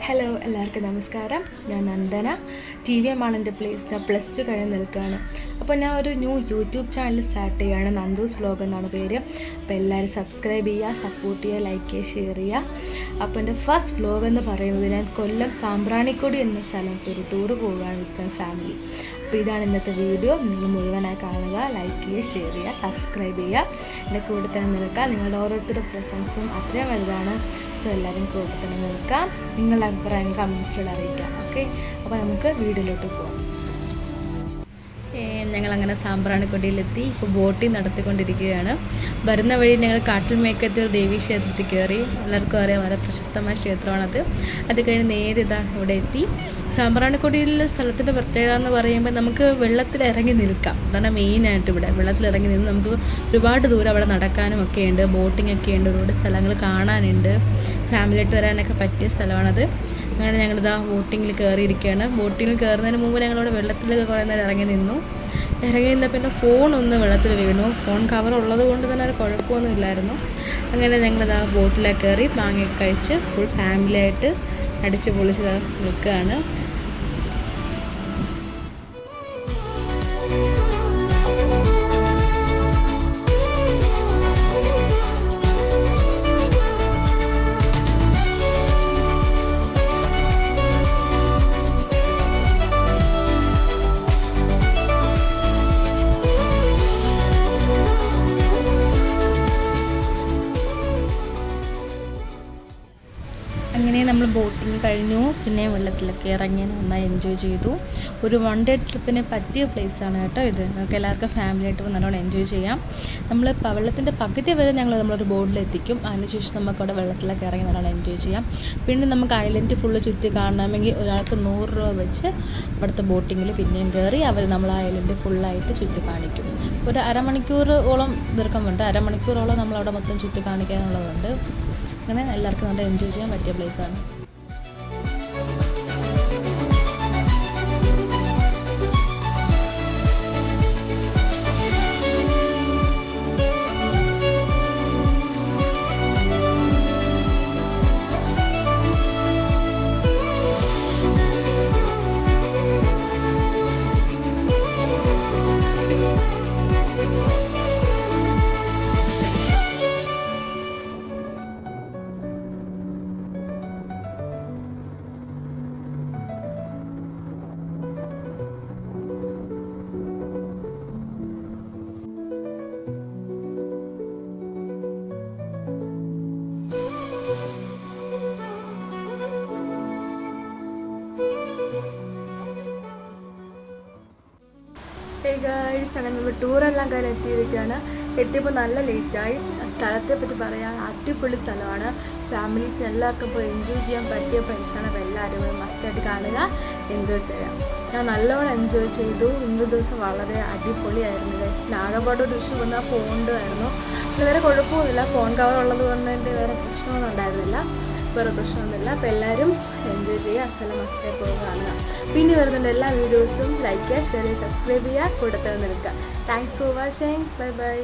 Hello, എല്ലാവർക്കും നമസ്കാരം. ഞാൻ നന്ദന. TVM മാളിൻ്റെ പ്ലേസ് +2 കഴിഞ്ഞ് നിൽക്കുകയാണ്. അപ്പോൾ ഞാൻ ഒരു ന്യൂ യൂട്യൂബ് ചാനൽ സ്റ്റാർട്ട് ചെയ്യുകയാണ്. നന്ദൂസ് വ്ലോഗ് എന്നാണ് പേര്. അപ്പോൾ എല്ലാവരും സബ്സ്ക്രൈബ് ചെയ്യുക, സപ്പോർട്ട് ചെയ്യുക, ലൈക്ക് ചെയ്യുക, ഷെയർ ചെയ്യുക. അപ്പോൾ എൻ്റെ ഫസ്റ്റ് വ്ലോഗ് എന്ന് പറയുന്നത് ഞാൻ കൊല്ലം സാമ്പ്രാണിക്കൊടി എന്ന സ്ഥലത്ത് ഒരു ടൂർ പോവുകയാണ് വിത്ത് ഫാമിലി. അപ്പോൾ ഇതാണ് ഇന്നത്തെ വീഡിയോ. നിങ്ങൾ മുഴുവനായി കാണുക, ലൈക്ക് ചെയ്യുക, ഷെയർ ചെയ്യുക, സബ്സ്ക്രൈബ് ചെയ്യുക. എൻ്റെ കൂടെ തന്നെ നിൽക്കുക. നിങ്ങളുടെ ഓരോരുത്തരുടെ പ്രസൻസും അത്രയും വലുതാണ്. സോ എല്ലാവരും കൂടെ തന്നെ നിൽക്കാം. നിങ്ങളുടെ അഭിപ്രായം കമൻസിലൂടെ അറിയിക്കാം. ഓക്കെ, അപ്പോൾ നമുക്ക് വീഡിയോയിലോട്ട് പോകാം. ഞങ്ങളങ്ങനെ സാമ്പ്രാണിക്കൊടിയിലെത്തി. ഇപ്പോൾ ബോട്ടിംഗ് നടത്തിക്കൊണ്ടിരിക്കുകയാണ്. വരുന്ന വഴി ഞങ്ങൾ കാട്ടിൽ മേക്കത്തിൽ ദേവീ ക്ഷേത്രത്തിൽ കയറി. എല്ലാവർക്കും അറിയാം, വളരെ പ്രശസ്തമായ ക്ഷേത്രമാണത്. അത് കഴിഞ്ഞ് നേരെ ഇവിടെ എത്തി. സാമ്പ്രാണിക്കൊടിയിലെ സ്ഥലത്തിൻ്റെ പ്രത്യേകത എന്ന് പറയുമ്പോൾ നമുക്ക് വെള്ളത്തിൽ ഇറങ്ങി നിൽക്കാം. അതാണ് മെയിനായിട്ട്. ഇവിടെ വെള്ളത്തിൽ ഇറങ്ങി നിന്ന് നമുക്ക് ഒരുപാട് ദൂരം അവിടെ നടക്കാനും ഒക്കെ ഉണ്ട്. ബോട്ടിംഗ് ഒക്കെ ഉണ്ട്, ഒരുപാട് സ്ഥലങ്ങൾ കാണാനുണ്ട്. ഫാമിലിയായിട്ട് വരാനൊക്കെ പറ്റിയ സ്ഥലമാണത്. അങ്ങനെ ഞങ്ങളിതാ ബോട്ടിങ്ങിൽ കയറിയിരിക്കുകയാണ്. ബോട്ടിങ്ങിൽ കയറുന്നതിന് മുമ്പ് ഞങ്ങളവിടെ വെള്ളത്തിലൊക്കെ കുറേ നേരം ഇറങ്ങി നിന്നു. പിന്നെ ഫോണൊന്ന് വെള്ളത്തിൽ വീണു. ഫോൺ കവർ ഉള്ളത് കൊണ്ട് തന്നെ ഒരു കുഴപ്പമൊന്നും ഇല്ലായിരുന്നു. അങ്ങനെ ഞങ്ങളിതാ ബോട്ടിലൊക്കെ കയറി മാങ്ങയൊക്കെ കഴിച്ച് ഫുൾ ഫാമിലിയായിട്ട് അടിച്ച് പൊളിച്ച് നിൽക്കുകയാണ്. അങ്ങനെ നമ്മൾ ബോട്ടിങ് കഴിഞ്ഞു. പിന്നെ വെള്ളത്തിലൊക്കെ ഇറങ്ങി നന്നായി എൻജോയ് ചെയ്തു. ഒരു 1 ഡേ ട്രിപ്പിന് പറ്റിയ പ്ലേസാണ് കേട്ടോ ഇത്. നമുക്ക് എല്ലാവർക്കും ഫാമിലിയായിട്ട് നല്ലോണം എൻജോയ് ചെയ്യാം. നമ്മൾ വെള്ളത്തിൻ്റെ പകുതി വരെ നമ്മളൊരു ബോട്ടിലെത്തിക്കും. അതിനുശേഷം നമുക്കവിടെ വെള്ളത്തിലൊക്കെ ഇറങ്ങി നല്ലോണം എൻജോയ് ചെയ്യാം. പിന്നെ നമുക്ക് ഐലൻഡ് ഫുള്ള് ചുറ്റി കാണണമെങ്കിൽ ഒരാൾക്ക് 100 രൂപ വെച്ച് അവിടുത്തെ ബോട്ടിങ്ങിൽ പിന്നെയും കയറി അവർ നമ്മൾ ഐലൻഡ് ഫുള്ളായിട്ട് ചുറ്റി കാണിക്കും. ഒരു അരമണിക്കൂറോളം ദീർഘമുണ്ട്. അരമണിക്കൂറോളം നമ്മളവിടെ മൊത്തം ചുറ്റി കാണിക്കാനുള്ളതുണ്ട്. അങ്ങനെ എല്ലാവർക്കും നല്ല എൻജോയ് ചെയ്യാൻ പറ്റിയ പ്ലേസാണ്. അങ്ങനെ നമ്മൾ ടൂറെല്ലാം കാര്യം എത്തിയിരിക്കുകയാണ്. എത്തിയപ്പോൾ നല്ല ലേറ്റായി. സ്ഥലത്തെ പറ്റി പറയാൻ അടിപൊളി സ്ഥലമാണ്. ഫാമിലീസ് എല്ലാവർക്കും പോയി എൻജോയ് ചെയ്യാൻ പറ്റിയ പ്ലേസാണ്. അപ്പോൾ എല്ലാവരും കൂടി മസ്റ്റായിട്ട് കാണുക, എൻജോയ് ചെയ്യാം. ഞാൻ നല്ലോണം എൻജോയ് ചെയ്തു. ഇന്നത്തെ ദിവസം വളരെ അടിപൊളിയായിരുന്നു. പിന്നെ ആകെപ്പാടൊരു ഇഷ്യൂ വന്നാൽ ഫോണിൻ്റെ ആയിരുന്നു. വേറെ കുഴപ്പമൊന്നുമില്ല. ഫോൺ കവർ ഉള്ളത് കൊണ്ട് എൻ്റെ വേറെ പ്രശ്നമൊന്നും ഉണ്ടായിരുന്നില്ല. വേറെ പ്രശ്നമൊന്നുമില്ല. അപ്പോൾ എല്ലാവരും എൻജോയ് ചെയ്യുക. ആ സ്ഥലം മസ്റ്റായി പോയി കാണുക. പിന്നെ വരുന്നുണ്ട് എല്ലാ വീഡിയോസും ലൈക്ക് ചെയ്യുക, ഷെയർ ചെയ്യുക, സബ്സ്ക്രൈബ് ചെയ്യുക, കൂടെ തന്നെ നിൽക്കുക. Thanks for watching. Bye bye.